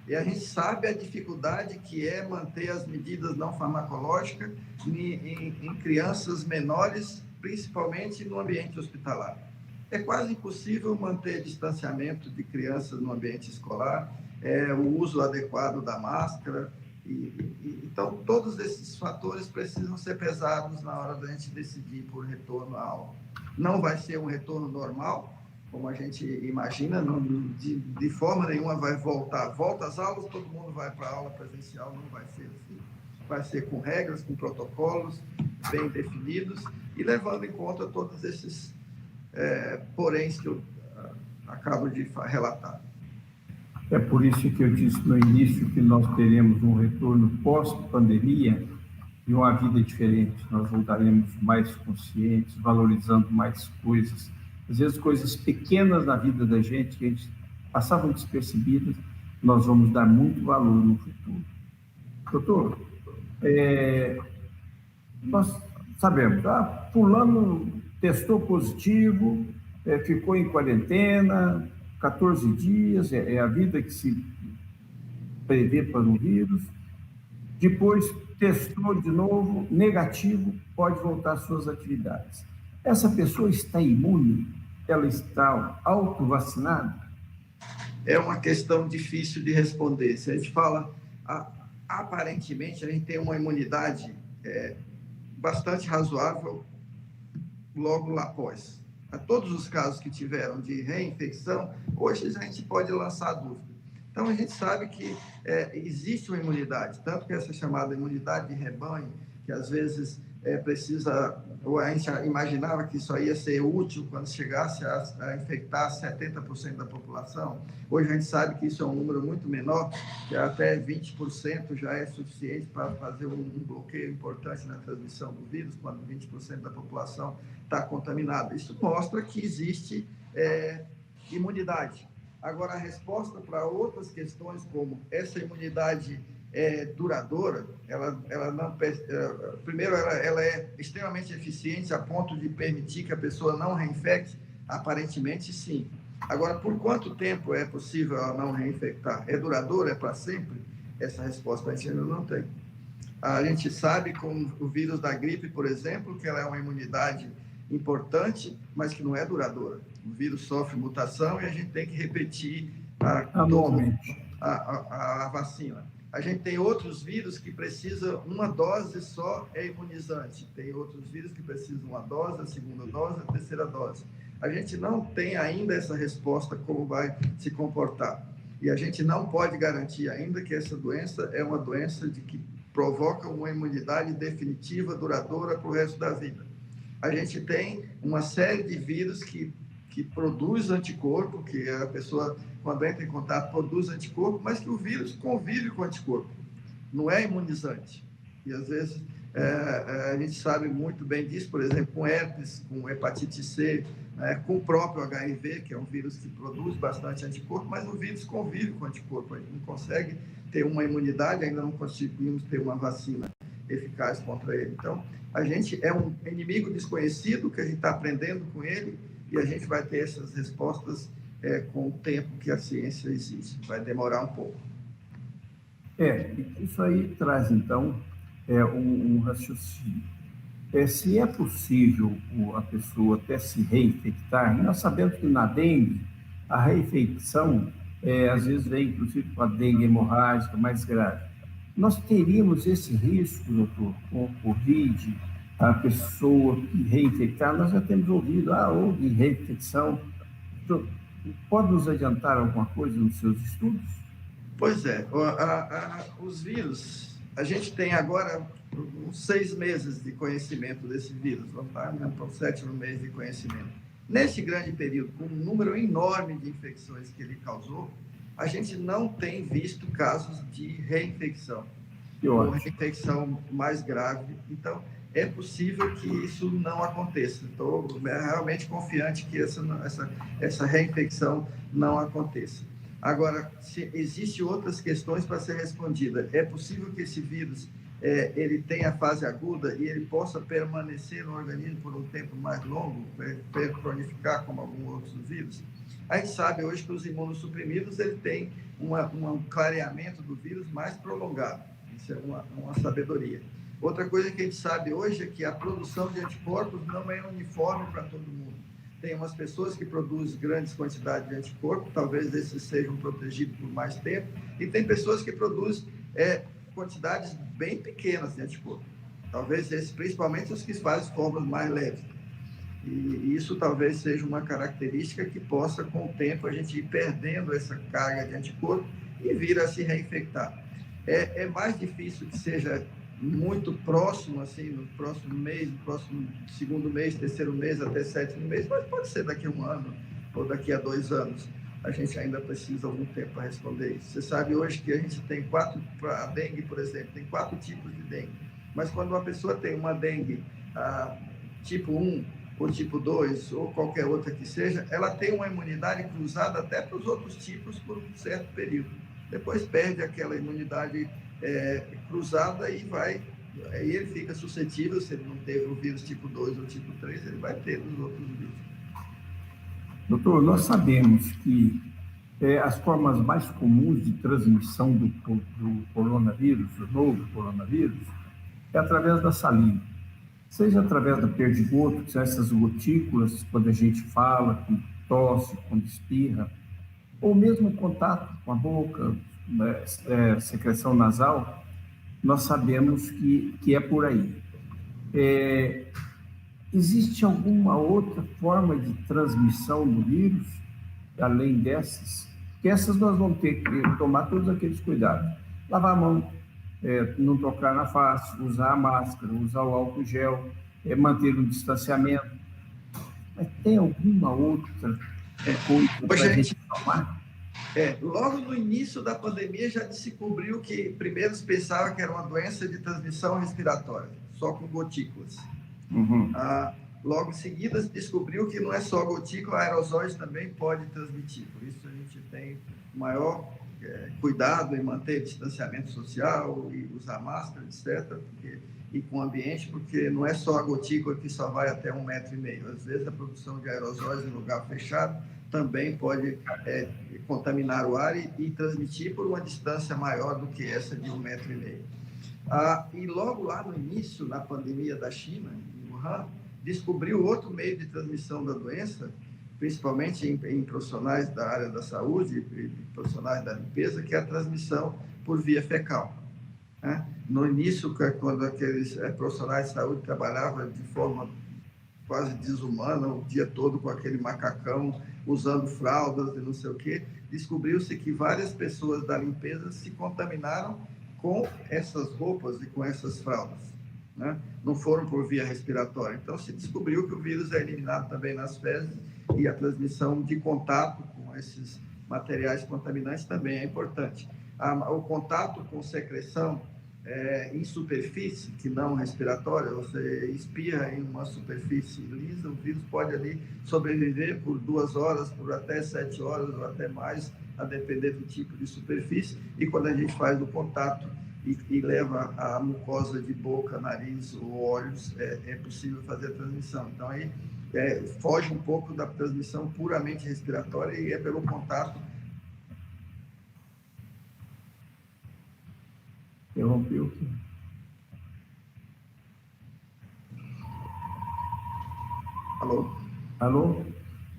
E a gente sabe a dificuldade que é manter as medidas não farmacológicas em crianças menores, principalmente no ambiente hospitalar. É quase impossível manter distanciamento de crianças no ambiente escolar, o uso adequado da máscara. Então, todos esses fatores precisam ser pesados na hora da gente decidir por retorno à aula. Não vai ser um retorno normal, como a gente imagina, de forma nenhuma vai voltar. Volta às aulas, todo mundo vai para a aula presencial, não vai ser assim. Vai ser com regras, com protocolos bem definidos e levando em conta todos esses poréns que eu acabo de relatar. É por isso que eu disse no início que nós teremos um retorno pós-pandemia e uma vida diferente. Nós voltaremos mais conscientes, valorizando mais coisas. Às vezes, coisas pequenas na vida da gente, que a gente passavam despercebidas, nós vamos dar muito valor no futuro. Doutor, nós sabemos, fulano testou positivo, ficou em quarentena, 14 dias, é a vida que se prevê para o vírus. Depois testou de novo, negativo, pode voltar às suas atividades. Essa pessoa está imune? Ela está autovacinada? É uma questão difícil de responder. Se a gente fala, aparentemente, a gente tem uma imunidade bastante razoável logo após. A todos os casos que tiveram de reinfecção, hoje a gente pode lançar dúvida. Então, a gente sabe que existe uma imunidade, tanto que essa chamada imunidade de rebanho, que às vezes ou a gente imaginava que isso ia ser útil quando chegasse a infectar 70% da população. Hoje a gente sabe que isso é um número muito menor, que até 20% já é suficiente para fazer um bloqueio importante na transmissão do vírus, quando 20% da população está contaminada. Isso mostra que existe imunidade. Agora, a resposta para outras questões, como essa imunidade duradoura, primeiro, ela é extremamente eficiente a ponto de permitir que a pessoa não reinfecte? Aparentemente, sim. Agora, por quanto tempo é possível ela não reinfectar? É duradoura? É para sempre? Essa resposta a gente ainda não tem. A gente sabe, com o vírus da gripe, por exemplo, que ela é uma imunidade importante, mas que não é duradoura. O vírus sofre mutação e a gente tem que repetir anualmente a vacina. A gente tem outros vírus que precisam uma dose só imunizante. Tem outros vírus que precisam uma dose, a segunda dose, a terceira dose. A gente não tem ainda essa resposta como vai se comportar. E a gente não pode garantir ainda que essa doença é uma doença que provoca uma imunidade definitiva, duradoura para o resto da vida. A gente tem uma série de vírus que produz anticorpo, que a pessoa, quando entra em contato, produz anticorpo, mas que o vírus convive com o anticorpo, não é imunizante. E, às vezes, a gente sabe muito bem disso, por exemplo, com herpes, com hepatite C, com o próprio HIV, que é um vírus que produz bastante anticorpo, mas o vírus convive com o anticorpo. A gente não consegue ter uma imunidade, ainda não conseguimos ter uma vacina eficaz contra ele. Então, a gente é um inimigo desconhecido, que a gente está aprendendo com ele, e a gente vai ter essas respostas com o tempo que a ciência existe. Vai demorar um pouco. Isso aí traz, então, um raciocínio. Se é possível a pessoa até se reinfectar, e nós sabemos que na dengue, a reinfecção, às vezes vem, inclusive, com a dengue hemorrágica mais grave. Nós teríamos esse risco, doutor, com o Covid, a pessoa que reinfectar? Nós já temos ouvido, houve reinfecção. Pode nos adiantar alguma coisa nos seus estudos? Pois é, os vírus, a gente tem agora uns 6 meses de conhecimento desse vírus, vamos estar para o 7º mês de conhecimento. Nesse grande período, com um número enorme de infecções que ele causou, a gente não tem visto casos de reinfecção, ou reinfecção mais grave. Então, é possível que isso não aconteça. Estou realmente confiante que essa reinfecção não aconteça. Agora, existem outras questões para ser respondida. É possível que esse vírus ele tem a fase aguda e ele possa permanecer no organismo por um tempo mais longo, cronificar como alguns outros vírus. A gente sabe hoje que os imunossuprimidos ele tem um clareamento do vírus mais prolongado. Isso é uma sabedoria. Outra coisa que a gente sabe hoje é que a produção de anticorpos não é uniforme para todo mundo. Tem umas pessoas que produzem grandes quantidades de anticorpos, talvez esses sejam protegidos por mais tempo, e tem pessoas que produzem quantidades bem pequenas de anticorpos. Talvez esses, principalmente os que fazem formas mais leves. E isso talvez seja uma característica que possa, com o tempo, a gente ir perdendo essa carga de anticorpo e vir a se reinfectar. É mais difícil que seja muito próximo, assim, no próximo mês, no próximo segundo mês, terceiro mês, até sétimo mês, mas pode ser daqui a 1 ano ou daqui a 2 anos. A gente ainda precisa algum tempo para responder isso. Você sabe hoje que a gente tem a dengue, por exemplo, tem 4 tipos de dengue. Mas quando uma pessoa tem uma dengue tipo 1, ou tipo 2, ou qualquer outra que seja, ela tem uma imunidade cruzada até para os outros tipos por um certo período. Depois perde aquela imunidade cruzada e aí ele fica suscetível, se ele não teve o vírus tipo 2 ou tipo 3, ele vai ter os outros vírus. Doutor, nós sabemos que as formas mais comuns de transmissão do coronavírus, do novo coronavírus, é através da saliva. Seja através do perdigoto, que são essas gotículas, quando a gente fala, quando tosse, quando espirra, ou mesmo contato com a boca, secreção nasal, nós sabemos que é por aí. Existe alguma outra forma de transmissão do vírus, além dessas? Que essas nós vamos ter que tomar todos aqueles cuidados. Lavar a mão, não tocar na face, usar a máscara, usar o álcool gel, manter o distanciamento. Mas tem alguma outra coisa para a gente tomar? Logo no início da pandemia já se descobriu que primeiro se pensava que era uma doença de transmissão respiratória, só com gotículas. Uhum. Logo em seguida se descobriu que não é só gotícula, aerosóis também pode transmitir. Por isso a gente tem maior cuidado em manter distanciamento social e usar máscara, etc. E com o ambiente, porque não é só a gotícula que só vai até 1,5 metro. Às vezes a produção de aerosóis em lugar fechado também pode contaminar o ar e transmitir por uma distância maior do que essa de 1,5 metro. E logo lá no início, na pandemia da China, em Wuhan, descobriu outro meio de transmissão da doença, principalmente em profissionais da área da saúde e profissionais da limpeza, que é a transmissão por via fecal. No início, quando aqueles profissionais de saúde trabalhavam de forma quase desumana, o dia todo com aquele macacão, usando fraldas e não sei o quê, descobriu-se que várias pessoas da limpeza se contaminaram com essas roupas e com essas fraldas. Não foram por via respiratória. Então, se descobriu que o vírus é eliminado também nas fezes e a transmissão de contato com esses materiais contaminantes também é importante. O contato com secreção em superfície, que não respiratória, você espirra em uma superfície lisa, o vírus pode ali sobreviver por 2 horas, por até 7 horas ou até mais, a depender do tipo de superfície, e quando a gente faz o contato e leva a mucosa de boca, nariz ou olhos, é possível fazer a transmissão. Então, aí foge um pouco da transmissão puramente respiratória e é pelo contato. Interrompeu aqui. Alô? Alô?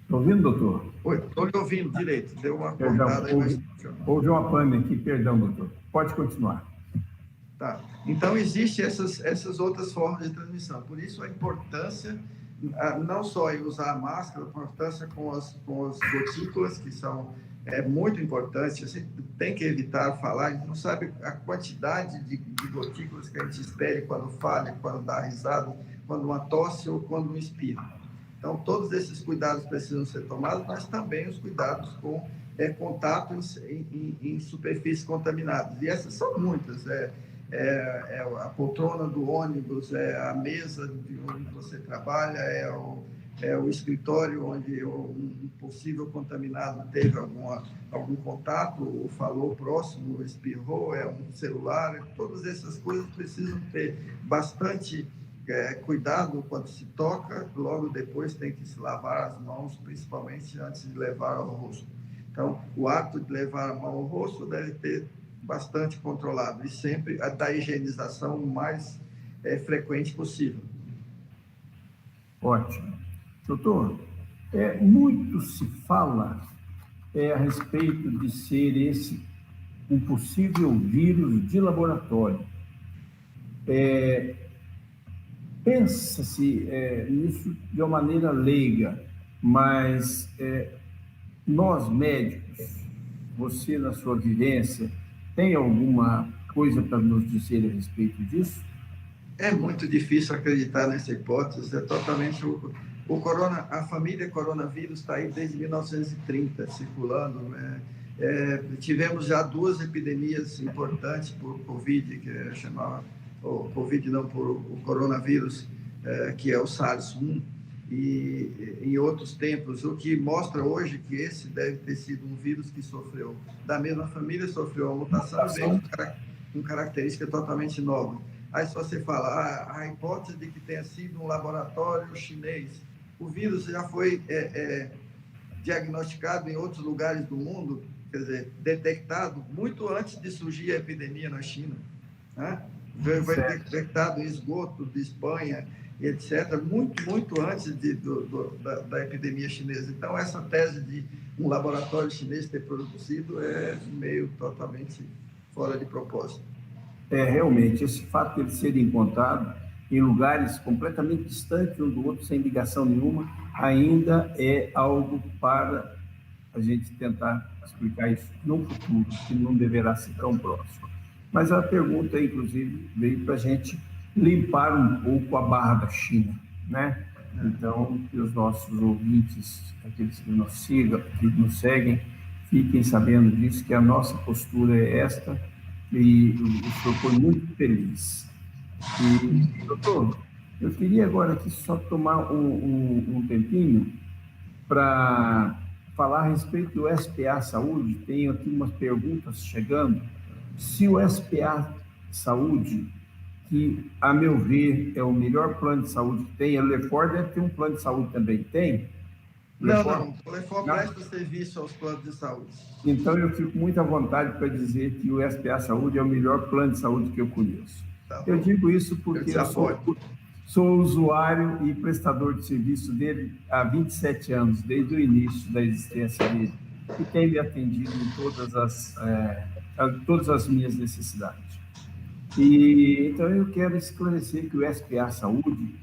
Está ouvindo, doutor? Oi, estou lhe ouvindo direito. Deu uma Perdão, cortada aí, mas... houve uma pane aqui, perdão, doutor. Pode continuar. Tá. Então, existem essas outras formas de transmissão. Por isso, a importância, não só em usar a máscara, a importância com as gotículas, que são muito importantes. A gente tem que evitar falar, a gente não sabe a quantidade de gotículas que a gente espere quando fala, quando dá risada, quando uma tosse ou quando um espirro. Então, todos esses cuidados precisam ser tomados, mas também os cuidados com contato em superfícies contaminadas. E essas são muitas. A poltrona do ônibus, a mesa de onde você trabalha, o escritório onde um possível contaminado teve algum contato, ou falou próximo, ou espirrou, um celular, todas essas coisas precisam ter bastante cuidado quando se toca, logo depois tem que se lavar as mãos, principalmente antes de levar ao rosto. Então, o ato de levar a mão ao rosto deve ter bastante controlado, e sempre da higienização o mais frequente possível. Ótimo. Doutor, muito se fala a respeito de ser esse um possível vírus de laboratório. Pensa-se nisso de uma maneira leiga, mas nós médicos, você na sua vivência, tem alguma coisa para nos dizer a respeito disso? É muito difícil acreditar nessa hipótese, é totalmente a família coronavírus está aí desde 1930 circulando, tivemos já 2 epidemias importantes por Covid, que chamava, Covid não, por o coronavírus, que é o SARS-1, e em outros tempos, o que mostra hoje que esse deve ter sido um vírus que sofreu, da mesma família, sofreu uma mutação e veio com característica totalmente nova. Aí se você fala, a hipótese de que tenha sido um laboratório chinês, o vírus já foi diagnosticado em outros lugares do mundo, quer dizer, detectado muito antes de surgir a epidemia na China, né? Foi detectado em esgoto de Espanha, etc., muito antes da epidemia chinesa. Então, essa tese de um laboratório chinês ter produzido é meio totalmente fora de propósito. Realmente, esse fato de ele ser encontrado em lugares completamente distantes um do outro, sem ligação nenhuma, ainda é algo para a gente tentar explicar isso no futuro, que não deverá ser tão próximo. Mas a pergunta, inclusive, veio para a gente limpar um pouco a barra da China, né? Então, que os nossos ouvintes, aqueles que nos sigam, que nos seguem, fiquem sabendo disso, que a nossa postura é esta, e o senhor foi muito feliz. E, doutor, eu queria agora aqui só tomar um tempinho para falar a respeito do SPA Saúde. Tenho aqui umas perguntas chegando. Se o SPA Saúde, que, a meu ver, é o melhor plano de saúde que tem, a Lefor deve ter um plano de saúde também, tem? Não, o Lefor presta serviço aos planos de saúde. Então, eu fico muito à vontade para dizer que o SPA Saúde é o melhor plano de saúde que eu conheço. Tá, eu digo isso porque eu sou usuário e prestador de serviço dele há 27 anos, desde o início da existência dele, e tem me atendido em todas as minhas necessidades. E, então, eu quero esclarecer que o SPA Saúde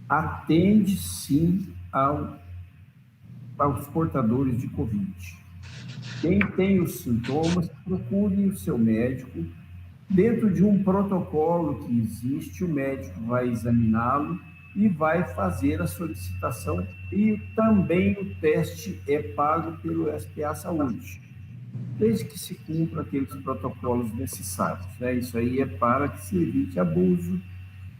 atende, sim, aos portadores de Covid. Quem tem os sintomas, procure o seu médico. Dentro de um protocolo que existe, o médico vai examiná-lo e vai fazer a solicitação, e também o teste é pago pelo SPA Saúde, desde que se cumpra aqueles protocolos necessários, né? Isso aí é para que se evite abuso,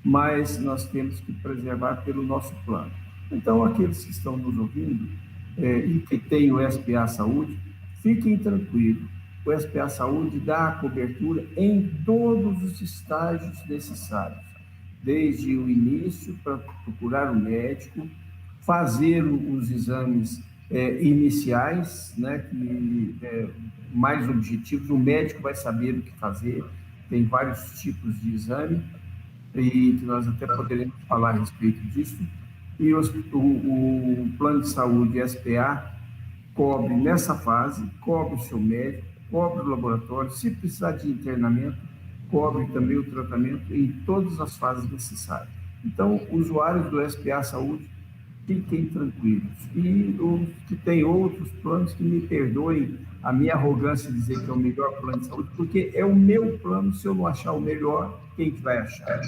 mas nós temos que preservar pelo nosso plano. Então, aqueles que estão nos ouvindo e que têm o SPA Saúde, fiquem tranquilos. O SPA Saúde dá a cobertura em todos os estágios necessários, desde o início, para procurar o médico, fazer os exames iniciais, né, que mais objetivos, o médico vai saber o que fazer, tem vários tipos de exame, e que nós até poderemos falar a respeito disso, e o plano de saúde SPA cobre nessa fase, cobre o seu médico, cobre o laboratório, se precisar de internamento, cobre também o tratamento em todas as fases necessárias. Então, usuários do SPA Saúde, fiquem tranquilos. E os que têm outros planos, que me perdoem a minha arrogância de dizer que é o melhor plano de saúde, porque é o meu plano. Se eu não achar o melhor, quem que vai achar?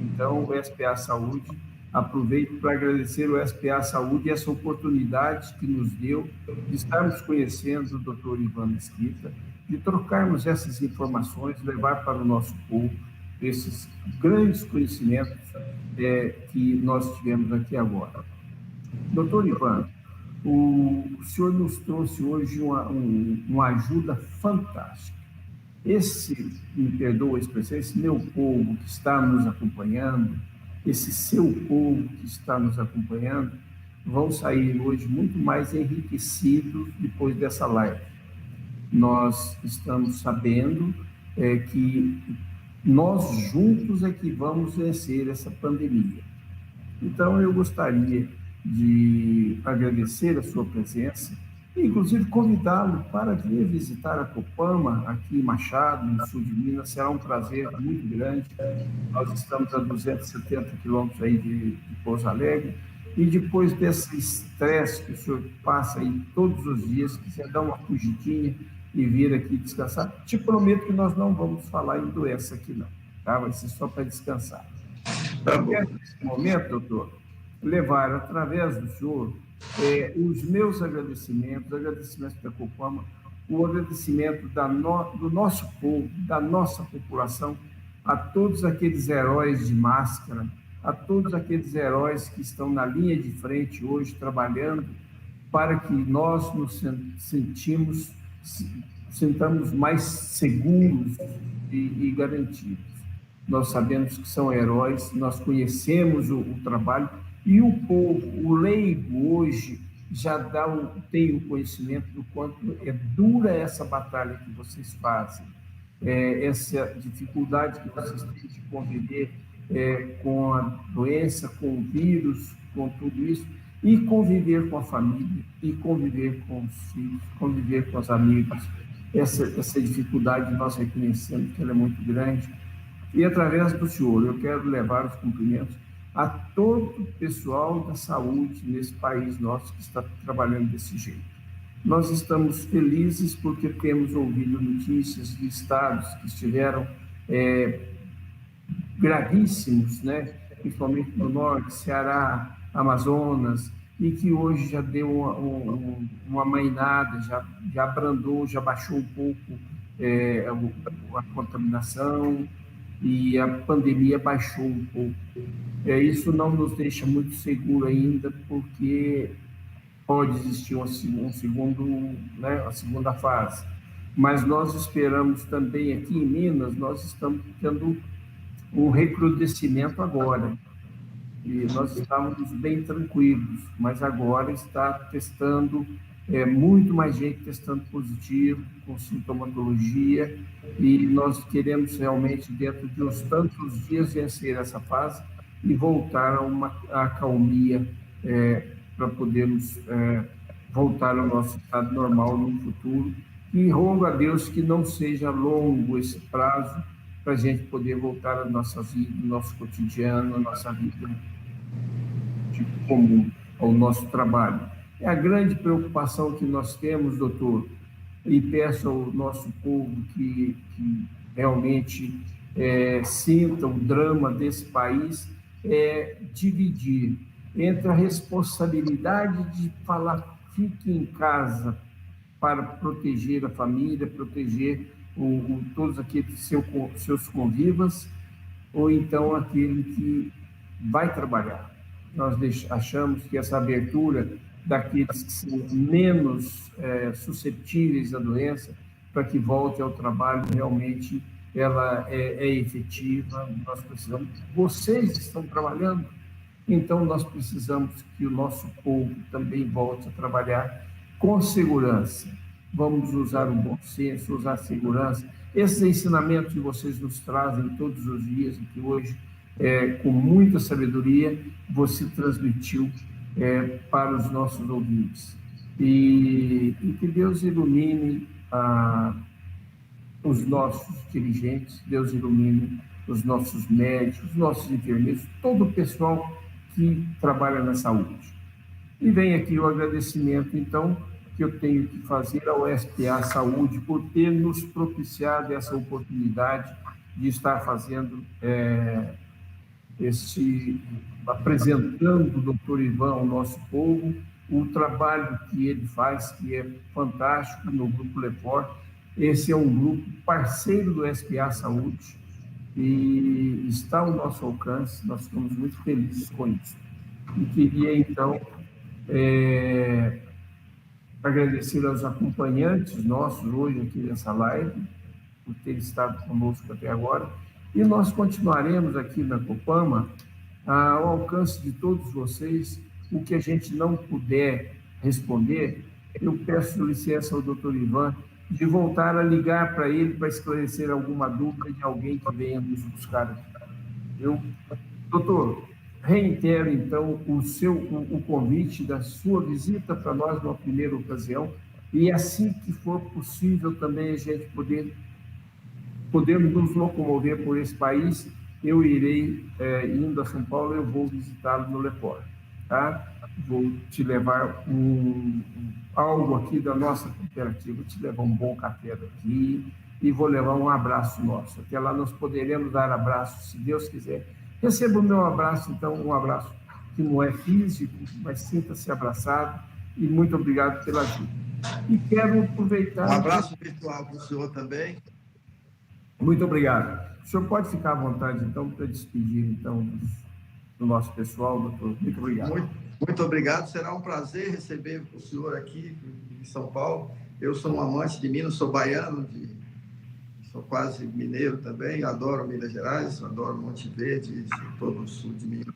Então, o SPA Saúde, aproveito para agradecer o SPA Saúde e essa oportunidade que nos deu de estarmos conhecendo o Dr. Ivan Mesquita, de trocarmos essas informações, levar para o nosso povo esses grandes conhecimentos que nós tivemos aqui agora. Doutor Ivan, o senhor nos trouxe hoje uma ajuda fantástica. Me perdoa a expressão, esse meu povo que está nos acompanhando, esse seu povo que está nos acompanhando, vão sair hoje muito mais enriquecidos depois dessa live. Nós estamos sabendo que nós juntos é que vamos vencer essa pandemia. Então, eu gostaria de agradecer a sua presença e, inclusive, convidá-lo para vir visitar a Copama aqui em Machado, no sul de Minas. Será um prazer muito grande. Nós estamos a 270 quilômetros aí de Pouso Alegre. E depois desse estresse que o senhor passa aí todos os dias, quiser dar uma fugidinha e vir aqui descansar, te prometo que nós não vamos falar em doença aqui não, tá? Vai ser só para descansar. Eu quero, nesse momento, doutor, levar através do senhor os meus agradecimentos da Copama, o agradecimento do nosso povo, da nossa população, a todos aqueles heróis de máscara, a todos aqueles heróis que estão na linha de frente hoje trabalhando para que nós nos sintamos mais seguros e garantidos. Nós sabemos que são heróis, nós conhecemos o trabalho e o povo, o leigo hoje, já tem o conhecimento do quanto é dura essa batalha que vocês fazem, essa dificuldade que vocês têm de conviver com a doença, com o vírus, com tudo isso, e conviver com a família, e conviver com os filhos, conviver com os amigos. Essa dificuldade nós reconhecemos que ela é muito grande. E através do senhor, eu quero levar os cumprimentos a todo o pessoal da saúde nesse país nosso que está trabalhando desse jeito. Nós estamos felizes porque temos ouvido notícias de estados que estiveram gravíssimos, né? Principalmente no norte, Ceará, Amazonas, e que hoje já deu uma amainada, já abrandou, já baixou um pouco a contaminação, e a pandemia baixou um pouco. Isso não nos deixa muito seguro ainda, porque pode existir uma segunda fase. Mas nós esperamos também aqui em Minas, nós estamos tendo um recrudescimento agora. E nós estávamos bem tranquilos, mas agora está testando, muito mais gente testando positivo, com sintomatologia, e nós queremos realmente, dentro de uns tantos dias, vencer essa fase e voltar a uma acalmia para podermos voltar ao nosso estado normal no futuro. E rogo a Deus que não seja longo esse prazo para a gente poder voltar à nossa vida, ao nosso cotidiano, à nossa vida comum, ao nosso trabalho. É a grande preocupação que nós temos, doutor, e peço ao nosso povo que realmente sinta o drama desse país, dividir entre a responsabilidade de falar fique em casa para proteger a família, proteger todos aqueles seus convivas, ou então aquele que vai trabalhar. Nós achamos que essa abertura daqueles que são menos suscetíveis à doença, para que volte ao trabalho, realmente ela é efetiva. Nós precisamos, vocês estão trabalhando, então nós precisamos que o nosso povo também volte a trabalhar com segurança. Vamos usar o bom senso, usar a segurança. Esses ensinamentos que vocês nos trazem todos os dias, e que hoje, com muita sabedoria, você transmitiu para os nossos ouvintes. E que Deus ilumine os nossos dirigentes, Deus ilumine os nossos médicos, os nossos enfermeiros, todo o pessoal que trabalha na saúde. E vem aqui o agradecimento, então, que eu tenho que fazer ao SPA Saúde por ter nos propiciado essa oportunidade de estar fazendo apresentando o doutor Ivan ao nosso povo, o trabalho que ele faz, que é fantástico no Grupo Lefort. Esse é um grupo parceiro do SPA Saúde e está ao nosso alcance, nós ficamos muito felizes com isso. E queria, então, Agradecer aos acompanhantes nossos hoje aqui nessa live, por ter estado conosco até agora. E nós continuaremos aqui na Copama ao alcance de todos vocês. O que a gente não puder responder, eu peço licença ao doutor Ivan de voltar a ligar para ele para esclarecer alguma dúvida de alguém que venha nos buscar aqui. Doutor, reitero, então, o convite da sua visita para nós numa primeira ocasião, e assim que for possível também a gente podermos nos locomover por esse país, eu irei, indo a São Paulo, eu vou visitá-lo no Leport, tá? Vou te levar algo aqui da nossa cooperativa, vou te levar um bom café daqui e vou levar um abraço nosso. Até lá nós poderemos dar abraços, se Deus quiser. Receba o meu abraço, então, um abraço que não é físico, mas sinta-se abraçado, e muito obrigado pela ajuda. E quero aproveitar... Um abraço virtual para o senhor também. Muito obrigado. O senhor pode ficar à vontade, então, para despedir, então, do nosso pessoal, doutor. Muito obrigado. Muito obrigado. Será um prazer receber o senhor aqui em São Paulo. Eu sou um amante de Minas, sou baiano, sou quase mineiro também, adoro Minas Gerais, adoro Monte Verde, todo o sul de Minas.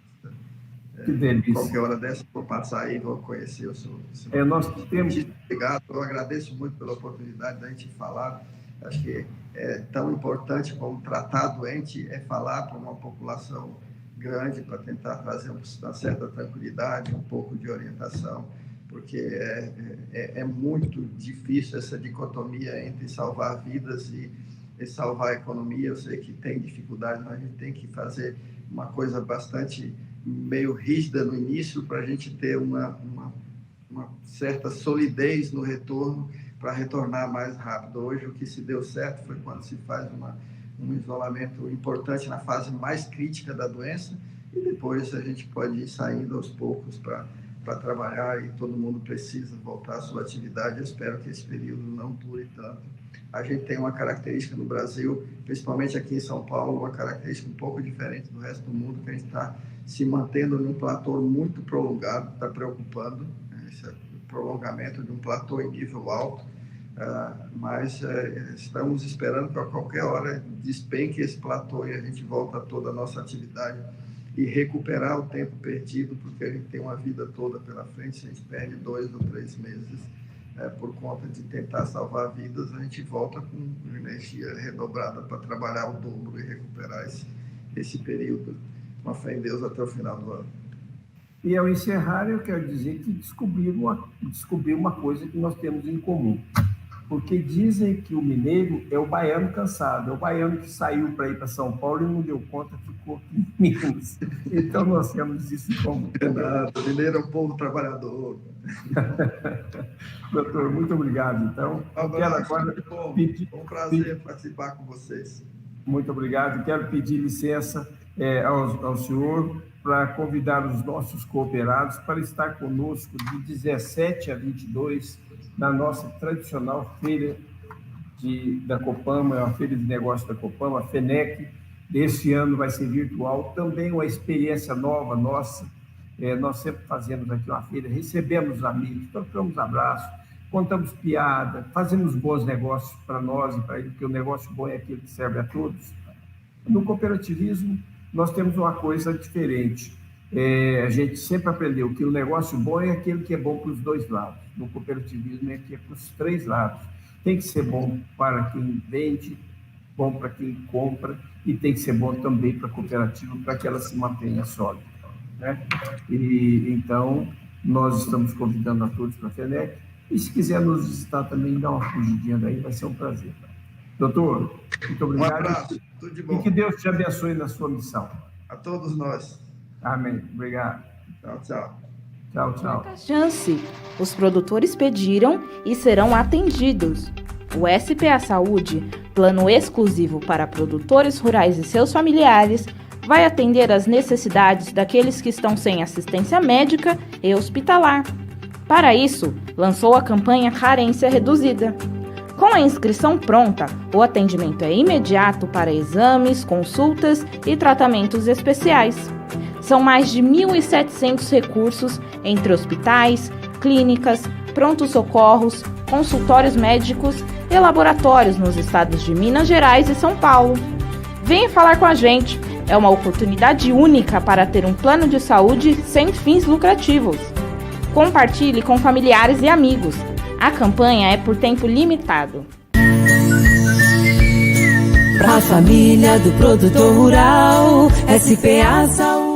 Que delícia. Qualquer hora dessa, vou passar aí, vou conhecer o senhor. Nós temos... Obrigado, eu agradeço muito pela oportunidade da gente falar. Acho que é tão importante como tratar doente, é falar para uma população grande, para tentar trazer uma certa tranquilidade, um pouco de orientação, porque é muito difícil essa dicotomia entre salvar vidas e salvar a economia. Eu sei que tem dificuldade, mas a gente tem que fazer uma coisa bastante meio rígida no início para a gente ter uma certa solidez no retorno, para retornar mais rápido. Hoje, o que se deu certo foi quando se faz um isolamento importante na fase mais crítica da doença, e depois a gente pode ir saindo aos poucos para trabalhar, e todo mundo precisa voltar à sua atividade. Eu espero que esse período não dure tanto. A gente tem uma característica no Brasil, principalmente aqui em São Paulo, uma característica um pouco diferente do resto do mundo, que a gente está se mantendo num platô muito prolongado, está preocupando, esse prolongamento de um platô em nível alto, mas estamos esperando que a qualquer hora despenque esse platô e a gente volta a toda a nossa atividade e recuperar o tempo perdido, porque a gente tem uma vida toda pela frente. Se a gente perde 2 ou 3 meses por conta de tentar salvar vidas, a gente volta com energia redobrada para trabalhar o dobro e recuperar esse período. Uma fé em Deus até o final do ano. E ao encerrar, eu quero dizer que descobri uma coisa que nós temos em comum. Porque dizem que o mineiro é o baiano cansado, é o baiano que saiu para ir para São Paulo e não deu conta, ficou aqui em Minas. Então, nós temos isso em comum. O mineiro é um povo trabalhador. Doutor, muito obrigado. Então, quero agora pedir... Foi um prazer participar com vocês. Muito obrigado. Quero pedir licença ao senhor para convidar os nossos cooperados para estar conosco de 17 a 22 na nossa tradicional feira da Copama, a feira de negócios da Copama, a FENEC. Esse ano vai ser virtual, também uma experiência nova nossa. Nós sempre fazemos aqui uma feira, recebemos os amigos, trocamos abraços, contamos piada, fazemos bons negócios para nós e para ele, porque o negócio bom é aquele que serve a todos. No cooperativismo, nós temos uma coisa diferente. A gente sempre aprendeu que o negócio bom é aquele que é bom para os 2 lados. No cooperativismo é que é para os 3 lados. Tem que ser bom para quem vende, bom para quem compra, e tem que ser bom também para a cooperativa, para que ela se mantenha sólida, né? E então, nós estamos convidando a todos para a FENEC, e se quiser nos visitar também, dá uma fugidinha daí, vai ser um prazer. Doutor, muito obrigado. Um abraço, tudo de bom. E que Deus te abençoe na sua missão. A todos nós. Amém. Obrigado. Tchau, tchau. Tchau, tchau. Chance. Os produtores pediram e serão atendidos. O SPA Saúde, plano exclusivo para produtores rurais e seus familiares, vai atender às necessidades daqueles que estão sem assistência médica e hospitalar. Para isso, lançou a campanha Carência Reduzida. Com a inscrição pronta, o atendimento é imediato para exames, consultas e tratamentos especiais. São mais de 1.700 recursos entre hospitais, clínicas, prontos-socorros, consultórios médicos e laboratórios nos estados de Minas Gerais e São Paulo. Venha falar com a gente, é uma oportunidade única para ter um plano de saúde sem fins lucrativos. Compartilhe com familiares e amigos. A campanha é por tempo limitado. Pra família do produtor rural, SPA Saúde.